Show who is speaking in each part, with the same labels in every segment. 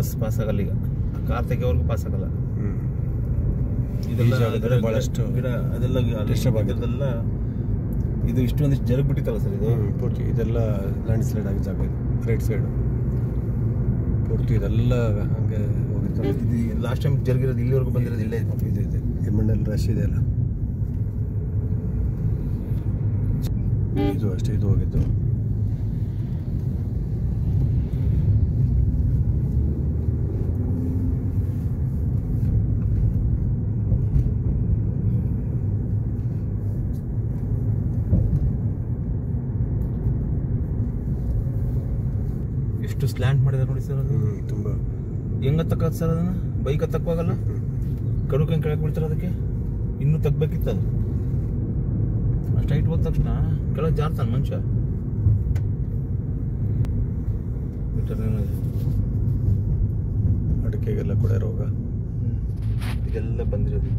Speaker 1: Bus pass ಆಗಲ್ಲ. ಈಗ car ತೆಗೆಯೋವರೆಗೂ pass ಆಗಲ್ಲ. ಇದೆಲ್ಲ ಬಹಳಷ್ಟು ಗಿಡ ಅದೆಲ್ಲ ಅದೆಲ್ಲ ಇದು ಇಷ್ಟೊಂದಿಷ್ಟು ಜರುಗ್ ಬಿಟ್ಟಿತ್ತಲ್ಲ ಸರ್ ಇದು ಪೂರ್ತಿ. ಇದೆಲ್ಲ ಲ್ಯಾಂಡ್ ಸ್ಲೈಡ್ ಆಗಿ ಜಾಗ ಇದು ರೈಟ್ ಸೈಡ್ ಪೂರ್ತಿ ಇದೆಲ್ಲ ಹಂಗೆ ಹೋಗಿತ್ತು. ಇದು ಲಾಸ್ಟ್ ಟೈಮ್ ಜರುಗಿರೋದು ಇಲ್ಲಿವರೆಗೂ ಬಂದಿರೋದು ಇಲ್ಲೇ ಇದೆ. ಇದೆ ಮಣ್ಣಲ್ಲಿ ರಶ್ ಇದೆ ಅಲ್ಲ, ಇದು ಅಷ್ಟೇ ಇದು ಹೋಗಿದ್ದು. ಎಷ್ಟು ಸ್ಲ್ಯಾಂಟ್ ಮಾಡಿದಾರೆ ನೋಡಿ ಸರ್. ಅದು ತುಂಬ ಹೆಂಗ ತಕ್ಕದ ಸರ್ ಅದನ್ನ ಬೈಕ್ ತಕ್ಕವಾಗಲ್ಲ. ಕಡುಕು ಹೆಂಗೆ ಕೆಳಗೆ ಬಿಡ್ತಾರೆ ಅದಕ್ಕೆ. ಇನ್ನೂ ತಗ್ಬೇಕಿತ್ತು ಅದು. ಅಷ್ಟು ಹೈಟ್ ಹೋದ ತಕ್ಷಣ ಕೆಳಗೆ ಜಾರ್ತಾನೆ ಮನುಷ್ಯ. ಅಡಿಕೆಗೆಲ್ಲ ಕೊಳೆ ರೋಗ ಇದೆಲ್ಲ ಬಂದಿರೋದು.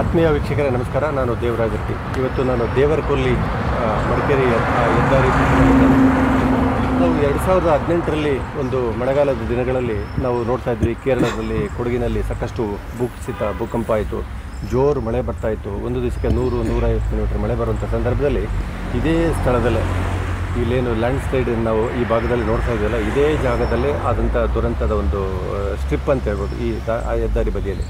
Speaker 2: ಆತ್ಮೀಯ ವೀಕ್ಷಕರೇ ನಮಸ್ಕಾರ, ನಾನು ದೇವರಾಜ್ ರೆಡ್ಡಿ. ಇವತ್ತು ನಾನು ದೇವರಕೊಲ್ಲಿ ಮಡಿಕೇರಿ ಹೆದ್ದಾರಿ. ನಾವು 2018ರಲ್ಲಿ ಒಂದು ಮಳೆಗಾಲದ ದಿನಗಳಲ್ಲಿ ನಾವು ನೋಡ್ತಾ ಇದ್ವಿ, ಕೇರಳದಲ್ಲಿ ಕೊಡಗಿನಲ್ಲಿ ಸಾಕಷ್ಟು ಭೂಕಂಪ ಆಯಿತು, ಜೋರು ಮಳೆ ಬರ್ತಾಯಿತ್ತು. ಒಂದು ದಿವಸಕ್ಕೆ 100-150 ಕಿಲೋಮೀಟರ್ ಮಳೆ ಬರುವಂಥ ಸಂದರ್ಭದಲ್ಲಿ ಇದೇ ಸ್ಥಳದಲ್ಲೇ ಇಲ್ಲೇನು ಲ್ಯಾಂಡ್ ಸ್ಲೈಡ್ ನಾವು ಈ ಭಾಗದಲ್ಲಿ ನೋಡ್ತಾ ಇದ್ದೀವಲ್ಲ, ಇದೇ ಜಾಗದಲ್ಲೇ ಆದಂಥ ದುರಂತದ ಒಂದು ಸ್ಟ್ರಿಪ್ ಅಂತ ಹೇಳ್ಬೋದು. ಈ ಹೆದ್ದಾರಿ ಬದಿಯಲ್ಲಿ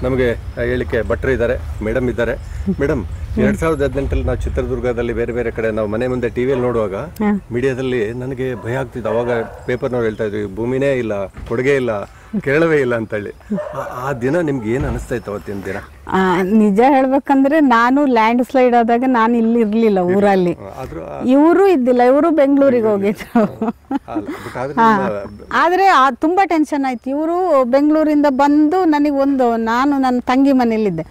Speaker 2: ನಮಗೆ ಹೇಳಿಕೆ ಭಟ್ರು ಇದ್ದಾರೆ, ಮೇಡಮ್ ಇದ್ದಾರೆ. ಮೇಡಮ್, 2018ರಲ್ಲಿ ನಾವು ಚಿತ್ರದುರ್ಗದಲ್ಲಿ ಬೇರೆ ಬೇರೆ ಕಡೆ ನಾವು ಮನೆ ಮುಂದೆ ಟಿವಿಯಲ್ಲಿ ನೋಡುವಾಗ ಮೀಡಿಯಾದಲ್ಲಿ ನನಗೆ ಭಯ ಆಗ್ತಿತ್ತು. ಅವಾಗ ಪೇಪರ್ನವ್ರು ಹೇಳ್ತಾ ಇದ್ವಿ ಭೂಮಿನೇ ಇಲ್ಲ, ಕೊಡುಗೆ ಇಲ್ಲ, ಕೇರಳವೇ ಇಲ್ಲ ಅಂತೇಳಿ. ಆ ದಿನ ನಿಮ್ಗೆ ಏನು ಅನಿಸ್ತಾ ಇತ್ತು ಅವತ್ತಿನ ದಿನ?
Speaker 3: ನಿಜ ಹೇಳ್ಬೇಕಂದ್ರೆ ನಾನು ಲ್ಯಾಂಡ್ ಸ್ಲೈಡ್ ಆದಾಗ ನಾನು ಇಲ್ಲಿ ಇರ್ಲಿಲ್ಲ ಊರಲ್ಲಿ, ಇವರು ಇದ್ದಿಲ್ಲ, ಇವರು ಬೆಂಗಳೂರಿಗೆ ಹೋಗಿದ್ರು. ಆದ್ರೆ ತುಂಬಾ ಟೆನ್ಷನ್ ಆಯ್ತು. ಇವರು ಬೆಂಗಳೂರಿಂದ ಬಂದು ನಾನು ನನ್ನ ತಂಗಿ ಮನೇಲಿದ್ದೆ,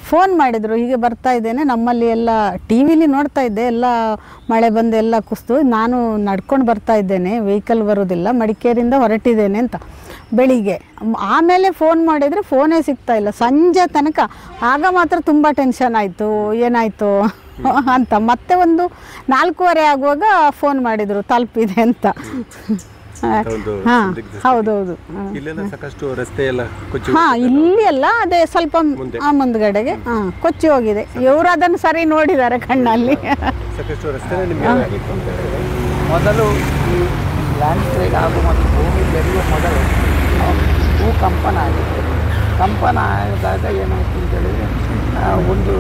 Speaker 3: ಫೋನ್ ಮಾಡಿದ್ರು, ಹೀಗೆ ಬರ್ತಾ ಇದ್ದೇನೆ, ನಮ್ಮಲ್ಲಿ ಎಲ್ಲ ಟಿ ವಿಲಿ ನೋಡ್ತಾ ಇದ್ದೆ, ಎಲ್ಲ ಮಳೆ ಬಂದು ಎಲ್ಲ ಕುಸಿದು, ನಾನು ನಡ್ಕೊಂಡು ಬರ್ತಾ ಇದ್ದೇನೆ, ವೆಹಿಕಲ್ ಬರೋದಿಲ್ಲ, ಮಡಿಕೇರಿಯಿಂದ ಹೊರಟಿದ್ದೇನೆ ಅಂತ ಬೆಳಿಗ್ಗೆ. ಆಮೇಲೆ ಫೋನ್ ಮಾಡಿದರೆ ಫೋನೇ ಸಿಗ್ತಾ ಇಲ್ಲ ಸಂಜೆ ತನಕ. ಆಗ ಮಾತ್ರ ತುಂಬ ಟೆನ್ಷನ್ ಆಯಿತು, ಏನಾಯಿತು ಅಂತ. ಮತ್ತೆ ಒಂದು 4:15 ಆಗುವಾಗ ಫೋನ್ ಮಾಡಿದರು ತಲುಪಿದೆ ಅಂತ. ಹೌದೌದು. ಇಲ್ಲಿ ಎಲ್ಲ ಅದೇ ಸ್ವಲ್ಪ ಮುಂದ್ಗಡೆಗೆ ಕೊಚ್ಚಿ ಹೋಗಿದೆ. ಇವರು ಅದನ್ನು ಸರಿ ನೋಡಿದ್ದಾರೆ ಕಣ್ಣಲ್ಲಿ.
Speaker 4: ಮೊದಲು ಈ ಲ್ಯಾಂಡ್ ಸ್ಲೈಡ್ ಆಗೋ ಮತ್ತು ಭೂಮಿ ಬೆಳೆಯುವ ಮೊದಲು ಭೂಕಂಪನ ಆಗಿತ್ತು. ಕಂಪನ ಆದಾಗ ಏನಾಯ್ತು ಅಂತೇಳಿದರೆ ಒಂದು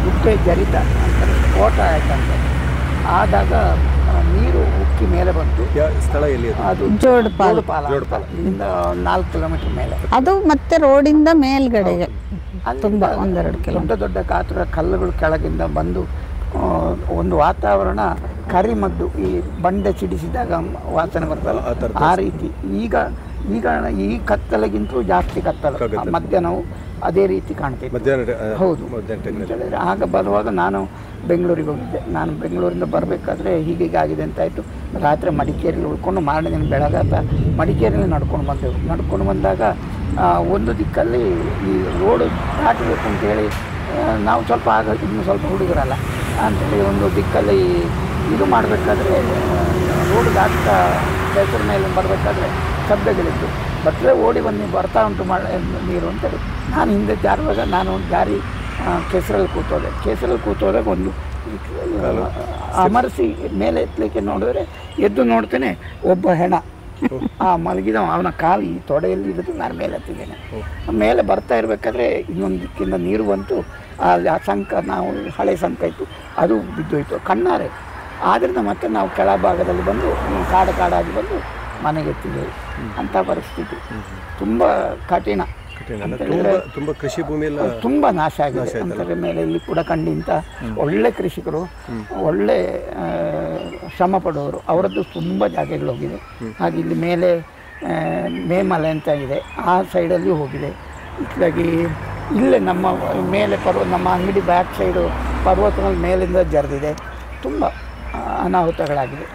Speaker 4: ಗುಡ್ಡೆ ಜರಿತ ಅಂತಾರೆ, ಸ್ಫೋಟ ಆಯ್ತಂತೆ. ಆದಾಗ ನೀರು ಉಕ್ಕಿ ಮೇಲೆ ಬಂತು.
Speaker 2: ಸ್ಥಳ ಎಲ್ಲಿ?
Speaker 3: ಅದು ಜೋಡುಪಾಲ,
Speaker 4: ಇಲ್ಲಿಂದ 4 ಕಿಲೋಮೀಟರ್ ಮೇಲೆ.
Speaker 3: ಅದು ಮತ್ತೆ ರೋಡಿಂದ ಮೇಲ್ಗಡೆಗೆ ತುಂಬ 1-2
Speaker 4: ದೊಡ್ಡ ಗಾತ್ರದ ಕಲ್ಲುಗಳು ಕೆಳಗಿಂದ ಬಂದು ಒಂದು ವಾತಾವರಣ ಕರಿಮದ್ದು, ಈ ಬಂಡೆ ಸಿಡಿಸಿದಾಗ ವಾಸನೆ ಬರ್ತಲ್ಲ ಆ ರೀತಿ. ಈಗ ಈ ಕತ್ತಲೆಗಿಂತಲೂ ಜಾಸ್ತಿ ಕತ್ತಲು, ಮಧ್ಯಾಹ್ನವು ಅದೇ ರೀತಿ ಕಾಣ್ತೈತೆ. ಹೌದು. ಆಗ ಬರುವಾಗ ನಾನು ಬೆಂಗಳೂರಿಗೆ ಹೋಗಿದ್ದೆ. ನಾನು ಬೆಂಗಳೂರಿಂದ ಬರಬೇಕಾದ್ರೆ ಹೀಗೆ ಆಗಿದೆ ಅಂತಾಯಿತು. ರಾತ್ರಿ ಮಡಿಕೇರಿಯಲ್ಲಿ ಉಳ್ಕೊಂಡು ಮಾರನೇ ದಿನ ಬೆಳಗಾತ ಮಡಿಕೇರಿಯಲ್ಲಿ ನಡ್ಕೊಂಡು ಬಂದಾಗ ಒಂದು ದಿಕ್ಕಲ್ಲಿ ಈ ರೋಡು ದಾಟಬೇಕು ಅಂತೇಳಿ ನಾವು ಸ್ವಲ್ಪ ಇನ್ನೂ ಸ್ವಲ್ಪ ಹುಡುಗರಲ್ಲ ಅಂಥೇಳಿ ಒಂದು ದಿಕ್ಕಲ್ಲಿ ಇದು ಮಾಡಬೇಕಾದ್ರೆ ರೋಡ್ ದಾಟ್ತಾ ಕೆಸರು ಮೇಲೆ ಬರಬೇಕಾದ್ರೆ ಶಬ್ದಗಳಿತ್ತು. ಬಟ್ಟರೆ ಓಡಿ ಬಂದು ಬರ್ತಾ ಉಂಟು ನೀರು ಅಂತೇಳಿ ನಾನು ಹಿಂದೆ ಜಾರುವಾಗ ನಾನು ಒಂದು ದಾರಿ ಕೆಸರಲ್ಲಿ ಕೂತೋದಾಗ ಒಂದು ಅಮರಿಸಿ ಮೇಲೆ ಎತ್ತಲಿಕ್ಕೆ ನೋಡಿದ್ರೆ ಎದ್ದು ನೋಡ್ತೇನೆ ಒಬ್ಬ ಹೆಣ ಮಲಗಿದ, ಅವನ ಕಾಲು ಈ ತೊಡೆಯಲ್ಲಿ ಇರೋದು ನಾನು ಮೇಲೆ ಹತ್ತಿದ್ದೇನೆ. ಮೇಲೆ ಬರ್ತಾ ಇರಬೇಕಾದ್ರೆ ಇನ್ನೊಂದು ದಿಕ್ಕಿಂದ ನೀರು ಬಂತು. ಆ ಸಂಕ, ನಾವು ಹಳೆ ಸಂಕ ಇತ್ತು, ಅದು ಬಿದ್ದೋಯ್ತು ಕಣ್ಣಾರೆ. ಆದ್ದರಿಂದ ಮತ್ತೆ ನಾವು ಕೆಳಭಾಗದಲ್ಲಿ ಬಂದು ಕಾಡಾಗಿ ಬಂದು ಮನೆಗೆ ಎತ್ತಿದ್ದೇವೆ. ಅಂಥ ಪರಿಸ್ಥಿತಿ ತುಂಬ ಕಠಿಣ.
Speaker 2: ತುಂಬ ಕೃಷಿ ಭೂಮಿಯೆಲ್ಲ
Speaker 4: ತುಂಬ ನಾಶ ಆಗಿದೆ. ಅಂತರ ಮೇಲೆ ಇಲ್ಲಿ ಕೂಡ ಕಂಡಿಂತ ಒಳ್ಳೆ ಕೃಷಿಕರು, ಒಳ್ಳೆ ಶ್ರಮ ಪಡುವವರು, ಅವರದ್ದು ತುಂಬ ಜಾಗಗಳು ಹೋಗಿದೆ. ಹಾಗೆ ಇಲ್ಲಿ ಮೇಲೆ ಮೇಮಲೆ ಅಂತ ಇದೆ, ಆ ಸೈಡಲ್ಲಿ ಹೋಗಿದೆ. ಇತ್ಲಾಗಿ ಇಲ್ಲೇ ನಮ್ಮ ಮೇಲೆ ನಮ್ಮ ಅಂಗಡಿ ಬ್ಯಾಕ್ ಸೈಡು ಪರ್ವತದ ಮೇಲಿಂದ ಜರಿದಿದೆ. ತುಂಬ ಅನಾಹುತಗಳಾಗಿದೆ.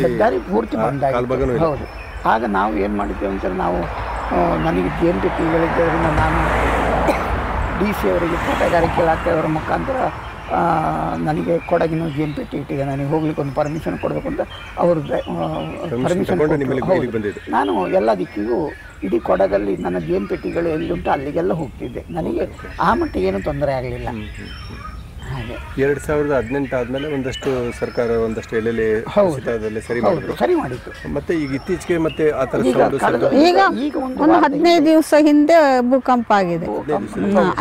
Speaker 4: ಹೆದ್ದಾರಿ ಪೂರ್ತಿ ಬಂದಾಗಿದೆ. ಹೌದು. ಆಗ ನಾವು ಏನು ಮಾಡಿದ್ದೇವೆ ಅಂತ, ನಾವು ನನಗೆ JNT ಗಳಿದ್ದರಿಂದ ನಾನು DC ಅವರಿಗೆ ತೋಟಗಾರಿಕೆ ಇಲಾಖೆಯವರ ಮುಖಾಂತರ ನನಗೆ ಕೊಡಗಿನ GMPTಗೆ ನನಗೆ ಹೋಗ್ಲಿಕ್ಕೆ ಒಂದು ಪರ್ಮಿಷನ್ ಕೊಡಬೇಕು ಅಂತ ಅವರು ಪರ್ಮಿಷನ್ ನಾನು ಎಲ್ಲ ದಿಕ್ಕಿಗೂ ಇಡೀ ಕೊಡಗಲ್ಲಿ ನನ್ನ GMPTಗಳು ಎಲ್ಲಿಂಟು ಅಲ್ಲಿಗೆಲ್ಲ ಹೋಗ್ತಿದ್ದೆ. ನನಗೆ ಆ ಮಟ್ಟಿಗೆ ಏನೂ ತೊಂದರೆ ಆಗಲಿಲ್ಲ. ಹಾಗೆ
Speaker 2: 2018 ಆದಮೇಲೆ ಒಂದಷ್ಟು ಸರ್ಕಾರ ಒಂದಷ್ಟು ಎಲ್ಲೆಲ್ಲಿ ಸರಿ ಮಾಡಿತ್ತು. ಮತ್ತೆ ಈಗ ಇತ್ತೀಚೆಗೆ ಮತ್ತೆ ಆ ಥರ
Speaker 3: ಈಗ ಒಂದು 15 ದಿವಸ ಹಿಂದೆ ಭೂಕಂಪ ಆಗಿದೆ.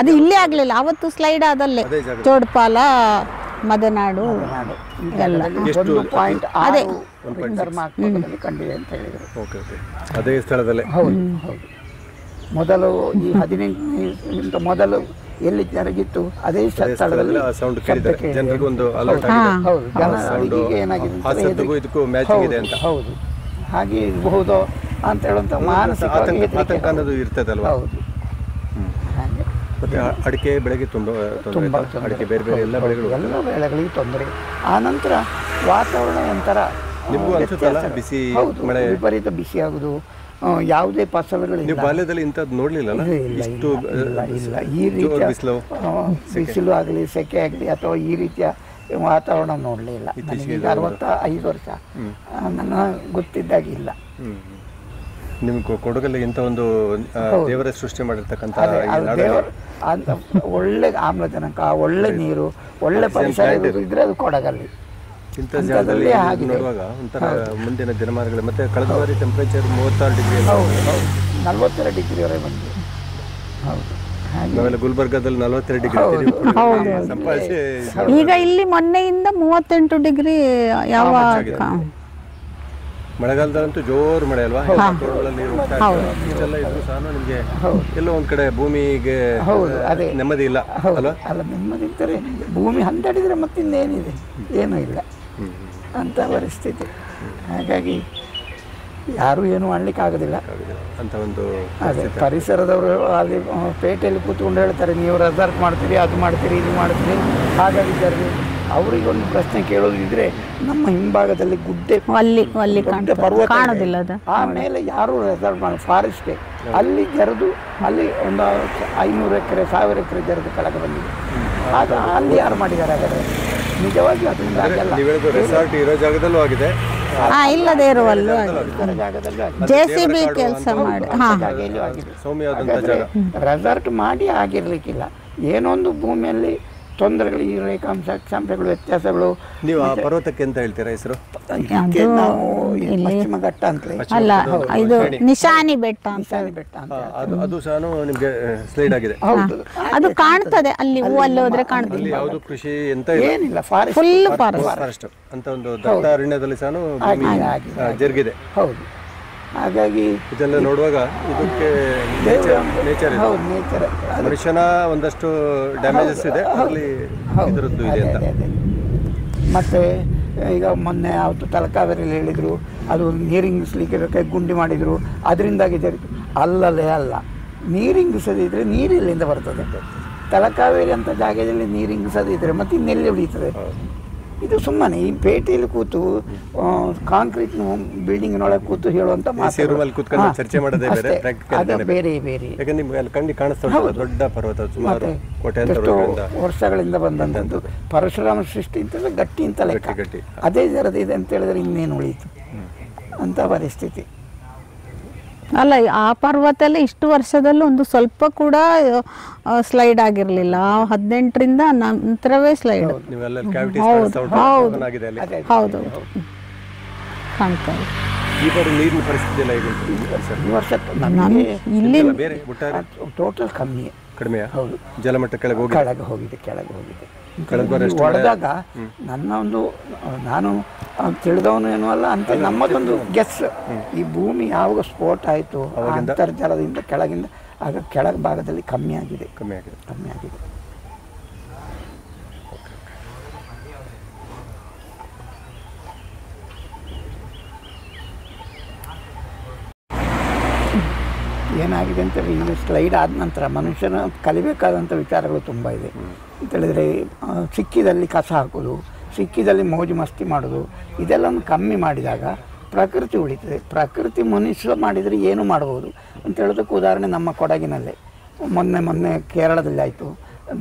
Speaker 3: ಅದು ಇಲ್ಲೇ ಆಗಲಿಲ್ಲ, ಅವತ್ತು ಸ್ಲೈಡ್ ಆದಲ್ಲೇ ಜೋಡ್ಪಾಲ ಮದನಾಡು ಎಲ್ಲ
Speaker 4: ಅದೇ ಕಂಡಿದೆ ಅಂತ ಹೇಳಿದರು.
Speaker 2: ಅದೇ ಸ್ಥಳದಲ್ಲೇ.
Speaker 4: ಹೌದು ಹೌದು. ಮೊದಲು ಈ 18 ಮೊದಲು ಎಲ್ಲಿ ಜರುಗಿತ್ತು ಅದೇ ಸ್ಥಳದಲ್ಲಿ ಹೌದು ಹಾಗೆ ಇರಬಹುದು ಅಂತ ಹೇಳುವಂಥ ಮಾನಸಿಕ
Speaker 2: ಇರ್ತದಲ್ವಾ. ಹೌದು. ಅಡಿಕೆ ಬೆಳೆಗೆ ತುಂಬ ಅಡಿಕೆ ಬೇರೆ ಬೇರೆ ಎಲ್ಲ
Speaker 4: ಬೆಳೆಗಳಿಗೆ ತೊಂದರೆ. ಆ ನಂತರ ವಾತಾವರಣ ಒಂಥರ
Speaker 2: ಬಿಸಿ
Speaker 4: ವಿಪರೀತ ಬಿಸಿ ಆಗುದು, ಯಾವುದೇ ಫಸಲುಗಳಿಲ್ಲ.
Speaker 2: ನೀವು ಬಾಲ್ಯದಲ್ಲಿ ಇಂಥದ್ದು ನೋಡಲಿಲ್ಲ?
Speaker 4: ಇಲ್ಲ ಈ ರೀತಿಯ ಬಿಸಿಲು ಆಗಲಿ ಸೆಕೆ ಆಗಲಿ ಅಥವಾ ಈ ರೀತಿಯ ವಾತಾವರಣ ನೋಡಲಿಲ್ಲ. ನನಗೆ 65 ವರ್ಷ, ನನ್ನ ಗೊತ್ತಿದ್ದಾಗಿಲ್ಲ.
Speaker 2: ನಿಮ್ಗೆ ಕೊಡಗಲ್ಲಿ ಇಂಥ ಒಂದು ದೇವರ ಸೃಷ್ಟಿ ಮಾಡಿರ್ತಕ್ಕಂಥ
Speaker 4: ಅಂತ ಒಳ್ಳೆ ಆಮ್ಲಜನಕ, ಒಳ್ಳೆ ನೀರು, ಒಳ್ಳೆ ಪರಿಸರ ಇದ್ರೆ ಅದು ಕೊಡಗಲ್ಲಿ.
Speaker 2: ಇಂಥ ಜಾಗದಲ್ಲಿ ನೋಡುವಾಗ ಒಂಥರ ಮುಂದಿನ ದಿನಮಾನಗಳು ಮತ್ತೆ ಕಳೆದ ಬಾರಿ ಟೆಂಪರೇಚರ್ 36 ಡಿಗ್ರಿ,
Speaker 4: 42 ಡಿಗ್ರಿವರೆಗೆ ಬಂದಿದೆ. ಹೌದು.
Speaker 2: ನಾವೆಲ್ಲ ಗುಲ್ಬರ್ಗಾದಲ್ಲಿ 42 ಡಿಗ್ರಿ ಸಂಪಾದಿಸಿ,
Speaker 3: ಈಗ ಇಲ್ಲಿ ಮೊನ್ನೆಯಿಂದ 38 ಡಿಗ್ರಿ. ಯಾವ
Speaker 2: ಮಳೆಗಾಲದಲ್ಲಂತೂ ಜೋರು ಮಳೆ ಅಲ್ವಾ, ನೀರು ಇಷ್ಟೆಲ್ಲ ಇದ್ರು ಸಹ ನಿಮಗೆ ಎಲ್ಲೋ ಒಂದ್ ಕಡೆ ಭೂಮಿಗೆ ನೆಮ್ಮದಿ ಇಲ್ಲ ಅಲ್ವಾ?
Speaker 4: ಅಲ್ಲ, ನೆಮ್ಮದಿ ಇದ್ದರೆ ಭೂಮಿ ಹಂದಾಡಿದ್ರೆ ಮತ್ತಿನ್ನೇನಿದೆ, ಏನೂ ಇಲ್ಲ ಅಂತ ಪರಿಸ್ಥಿತಿ. ಹಾಗಾಗಿ ಯಾರು ಏನು ಮಾಡ್ಲಿಕ್ಕೆ ಆಗೋದಿಲ್ಲ
Speaker 2: ಅಂತ ಒಂದು.
Speaker 4: ಅದೇ ಪರಿಸರದವರು ಅಲ್ಲಿ ಪೇಟೆಯಲ್ಲಿ ಕೂತ್ಕೊಂಡು ಹೇಳ್ತಾರೆ, ನೀವು ರೆಸಾರ್ಟ್ ಮಾಡ್ತೀರಿ, ಅದು ಮಾಡ್ತೀರಿ, ಇದು ಮಾಡ್ತೀರಿ, ಹಾಗಾಗಿ ಜರ್ನಿ. ಅವರಿಗೆ ಒಂದು ಪ್ರಶ್ನೆ ಕೇಳೋದಿದ್ರೆ, ನಮ್ಮ ಹಿಂಭಾಗದಲ್ಲಿ ಗುಡ್ಡೆ
Speaker 3: ಕಾಣೋದಿಲ್ಲ,
Speaker 4: ಆಮೇಲೆ ಯಾರು ರೆಸಾರ್ಟ್ ಮಾಡಿ ಫಾರೆಸ್ಟೇ ಅಲ್ಲಿ ಜರಿದು, ಅಲ್ಲಿ ಒಂದು 500 ಎಕರೆ 1000 ಎಕರೆ ಜರಿದು ಕೆಳಗೆ ಬಂದಿದೆ. ಆಗ ಅಲ್ಲಿ ಯಾರು ಮಾಡಿದ್ದಾರೆ? ಹಾಗಾದ್ರೆ ನಿಜವಾಗಿ ಅದರಿಂದ
Speaker 2: ರೆಸಾರ್ಟ್ ಇರೋ ಜಾಗದಲ್ಲೂ ಆಗಿದೆ,
Speaker 3: ಇಲ್ಲದೆ ಇರುವಲ್ಲೂ JCB ಕೆಲಸ ಮಾಡಿ
Speaker 2: ಸೌಮ್ಯವಾದಂಥ ಜಾಗ
Speaker 4: ರೆಸಾರ್ಟ್ ಮಾಡಿ ಆಗಿರ್ಲಿಕ್ಕಿಲ್ಲ. ಏನೊಂದು ಭೂಮಿಯಲ್ಲಿ ತೊಂದರೆಗಳು, ಈ ರೇಖಾಂಶ ಅಕ್ಷಾಂಶಗಳು, ವ್ಯತ್ಯಾಸಗಳು.
Speaker 2: ನೀವು ಆ ಪರ್ವತಕ್ಕೆ ಅಂತ ಹೇಳ್ತೀರಾ ಹೆಸರು?
Speaker 4: ಪಶ್ಚಿಮ ಘಟ್ಟ ಅಂತಲೇ.
Speaker 3: ಅಲ್ಲ, ಇದು ನಿಶಾನಿ ಬೆಟ್ಟ.
Speaker 2: ಅದು ಸಹ ನಿಮಗೆ ಸ್ಲೈಡ್ ಆಗಿದೆ.
Speaker 4: ಹೌದು,
Speaker 3: ಅದು ಕಾಣ್ತದೆ ಅಲ್ಲಿ, ಅಲ್ಲಿ ಹೋದ್ರೆ ಕಾಣ್ತದೆ.
Speaker 2: ಯಾವುದು ಕೃಷಿ ಎಂತ
Speaker 4: ಏನಿಲ್ಲ, ಫಾರೆಸ್ಟ್,
Speaker 3: ಫುಲ್
Speaker 2: ಫಾರೆಸ್ಟ್ ಅಂತ ಒಂದು ದಟ್ಟ ಅರಣ್ಯದಲ್ಲಿ ಸಹ ಜರುಗಿದೆ.
Speaker 4: ಹೌದು. ಹಾಗಾಗಿ
Speaker 2: ಇದೆಲ್ಲ ನೋಡುವಾಗ ಇದಕ್ಕೆ ನೇಚರ್ ಮನುಷ್ಯನ ಒಂದಷ್ಟು ಡ್ಯಾಮೇಜಸ್ ಇದೆ, ಅಲ್ಲಿ ಇದರದ್ದು ಇದೆ ಅಂತ.
Speaker 4: ಮತ್ತೆ ಈಗ ಮೊನ್ನೆ ಅವತ್ತು ತಲಕಾವೇರಿಯಲ್ಲಿ ಹೇಳಿದ್ರು, ಅದು ನೀರಿಂಗಿಸ್ಲಿಕ್ಕೆ ಗುಂಡಿ ಮಾಡಿದ್ರು, ಅದರಿಂದಾಗಿ ಜರಿತು. ಅಲ್ಲೇ ಅಲ್ಲ, ನೀರಿಂಗಿಸದಿದ್ರೆ ನೀರು ಎಲ್ಲಿಂದ ಬರ್ತದೆ? ತಲಕಾವೇರಿ ಅಂತ ಜಾಗದಲ್ಲಿ ನೀರಿಂಗಿಸದಿದ್ರೆ ಮತ್ತೆ ಇನ್ನೆಲ್ಲಿ ಉಳಿಯುತ್ತದೆ? ಇದು ಸುಮ್ಮನೆ ಈ ಪೇಟೆಯಲ್ಲಿ ಕೂತು ಕಾಂಕ್ರೀಟ್ ಬಿಲ್ಡಿಂಗ್ನೊಳಗೆ ಕೂತು ಹೇಳುವಂತ
Speaker 2: ಚರ್ಚೆ ಮಾಡೋದೇ
Speaker 4: ಬೇರೆ ಬೇರೆ.
Speaker 2: ದೊಡ್ಡ ಪರ್ವತ, ಸುಮಾರು
Speaker 4: ವರ್ಷಗಳಿಂದ ಬಂದಂಥದ್ದು ಪರಶುರಾಮ ಸೃಷ್ಟಿ ಅಂತ ಗಟ್ಟಿ ಅಂತ ಲೆಕ್ಕ. ಅದೇ ಜರದ ಇದೆ ಅಂತ ಹೇಳಿದ್ರೆ ಇನ್ನೇನು ಉಳಿಯಿತು ಅಂತ ಪರಿಸ್ಥಿತಿ.
Speaker 3: ಅಲ್ಲ, ಆ ಪರ್ವತಲ್ಲಿ ಇಷ್ಟು ವರ್ಷದಲ್ಲೂ ಒಂದು ಸ್ವಲ್ಪ ಕೂಡ ಸ್ಲೈಡ್ ಆಗಿರಲಿಲ್ಲ. 18ರಿಂದ ನಂತರವೇ ಸ್ಲೈಡ್. ಹೌದು ಹೌದು, ಕಾಣ್ತಾರೆ.
Speaker 4: ಇಲ್ಲಿ ಟೋಟಲ್
Speaker 2: ಕಡಿಮೆ.
Speaker 4: ಹೌದು,
Speaker 2: ಜಲಮಟ್ಟ ಕೆಳಗೆ
Speaker 4: ಹೋಗಿದೆ. ಹೊಡೆದಾಗ ನನ್ನ ಒಂದು, ನಾನು ತಿಳಿದವನು ಏನೂ ಅಲ್ಲ ಅಂತ ನಮ್ಮದೊಂದು ಗೆಸ್, ಈ ಭೂಮಿ ಯಾವಾಗ ಸ್ಫೋಟ ಆಯಿತು ಅಂತರ್ಜಲದಿಂದ ಕೆಳಗಿಂದ, ಆಗ ಕೆಳಗೆ ಭಾಗದಲ್ಲಿ ಕಮ್ಮಿ ಆಗಿದೆ. ಏನಾಗಿದೆ ಅಂತ ಈಗ ಸ್ಲೈಡ್ ಆದ ನಂತರ ಮನುಷ್ಯನ ಕಲಿಬೇಕಾದಂಥ ವಿಚಾರಗಳು ತುಂಬ ಇದೆ ಅಂತ ಹೇಳಿದರೆ, ಸಿಕ್ಕಿದಲ್ಲಿ ಕಸ ಹಾಕೋದು, ಸಿಕ್ಕಿದಲ್ಲಿ ಮೋಜು ಮಸ್ತಿ ಮಾಡೋದು, ಇದೆಲ್ಲವನ್ನು ಕಮ್ಮಿ ಮಾಡಿದಾಗ ಪ್ರಕೃತಿ ಉಳಿತದೆ. ಪ್ರಕೃತಿ ಮನುಷ್ಯ ಮಾಡಿದರೆ ಏನು ಮಾಡ್ಬೋದು ಅಂತ ಹೇಳೋದಕ್ಕೆ ಉದಾಹರಣೆ ನಮ್ಮ ಕೊಡಗಿನಲ್ಲೇ ಮೊನ್ನೆ ಕೇರಳದಲ್ಲಿ ಆಯಿತು,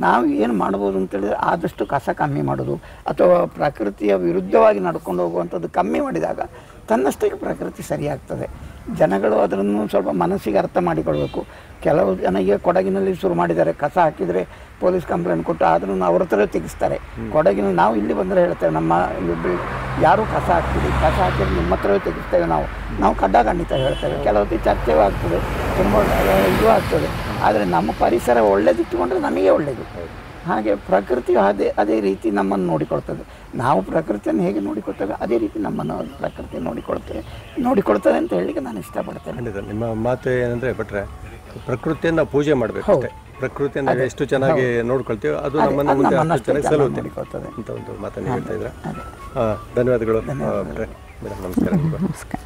Speaker 4: ನಾವು ಏನು ಮಾಡ್ಬೋದು ಅಂತೇಳಿದರೆ ಆದಷ್ಟು ಕಸ ಕಮ್ಮಿ ಮಾಡೋದು ಅಥವಾ ಪ್ರಕೃತಿಯ ವಿರುದ್ಧವಾಗಿ ನಡ್ಕೊಂಡು ಹೋಗುವಂಥದ್ದು ಕಮ್ಮಿ ಮಾಡಿದಾಗ ತನ್ನಷ್ಟಕ್ಕೆ ಪ್ರಕೃತಿ ಸರಿಯಾಗ್ತದೆ. ಜನಗಳು ಅದನ್ನು ಸ್ವಲ್ಪ ಮನಸ್ಸಿಗೆ ಅರ್ಥ ಮಾಡಿಕೊಳ್ಬೇಕು. ಕೆಲವು ಜನ ಈಗ ಕೊಡಗಿನಲ್ಲಿ ಶುರು ಮಾಡಿದ್ದಾರೆ, ಕಸ ಹಾಕಿದರೆ ಪೊಲೀಸ್ ಕಂಪ್ಲೇಂಟ್ ಕೊಟ್ಟು ಆದ್ರೂ ಅವ್ರ ಹತ್ರ ತೆಗಿಸ್ತಾರೆ. ಕೊಡಗಿನ ನಾವು ಇಲ್ಲಿ ಬಂದರೆ ಹೇಳ್ತೇವೆ, ನಮ್ಮ ಯಾರೂ ಕಸ ಹಾಕ್ತೀವಿ, ಕಸ ಹಾಕಿದ್ರೆ ನಿಮ್ಮ ಹತ್ರವೇ ತೆಗಿಸ್ತೇವೆ ನಾವು ಖಂಡಿತ ಹೇಳ್ತೇವೆ. ಕೆಲವೊತ್ತಿಗೆ ಚರ್ಚೆಯೂ ಆಗ್ತದೆ, ತುಂಬ ಇದು ಆಗ್ತದೆ. ಆದರೆ ನಮ್ಮ ಪರಿಸರ ಒಳ್ಳೇದಿಟ್ಟುಕೊಂಡ್ರೆ ನಮಗೆ ಒಳ್ಳೆಯದು. ಹಾಗೆ ಪ್ರಕೃತಿಯು ಅದೇ ರೀತಿ ನಮ್ಮನ್ನು ನೋಡಿಕೊಳ್ತದೆ. ನಾವು ಪ್ರಕೃತಿಯನ್ನು ಹೇಗೆ ನೋಡಿಕೊಳ್ತೇವೆ ಅದೇ ರೀತಿ ನಮ್ಮನ್ನು ಪ್ರಕೃತಿ ನೋಡಿಕೊಳ್ತದೆ ಅಂತ ಹೇಳಲಿಕ್ಕೆ ನಾನು ಇಷ್ಟಪಡ್ತೇನೆ.
Speaker 2: ಖಂಡಿತ ನಿಮ್ಮ ಮಾತು ಏನಂದರೆ ಭಟ್ರೆ, ಪ್ರಕೃತಿಯನ್ನು ನಾವು ಪೂಜೆ ಮಾಡಬೇಕು ಅಷ್ಟೇ. ಪ್ರಕೃತಿಯನ್ನು ಎಷ್ಟು ಚೆನ್ನಾಗಿ ನೋಡ್ಕೊಳ್ತೀವಿ ಅದು ನಮ್ಮನ್ನು ಮುಂದೆ ಅಷ್ಟು ಚೆನ್ನಾಗಿ ಸಲಹುತ್ತೆ ಅಂತ ಒಂದು ಮಾತನ್ನು ಹೇಳ್ತಾ ಇದ್ರೆ. ಧನ್ಯವಾದಗಳು ಭಟ್ರೆ. ಮೇಡಮ್ ನಮಸ್ಕಾರ.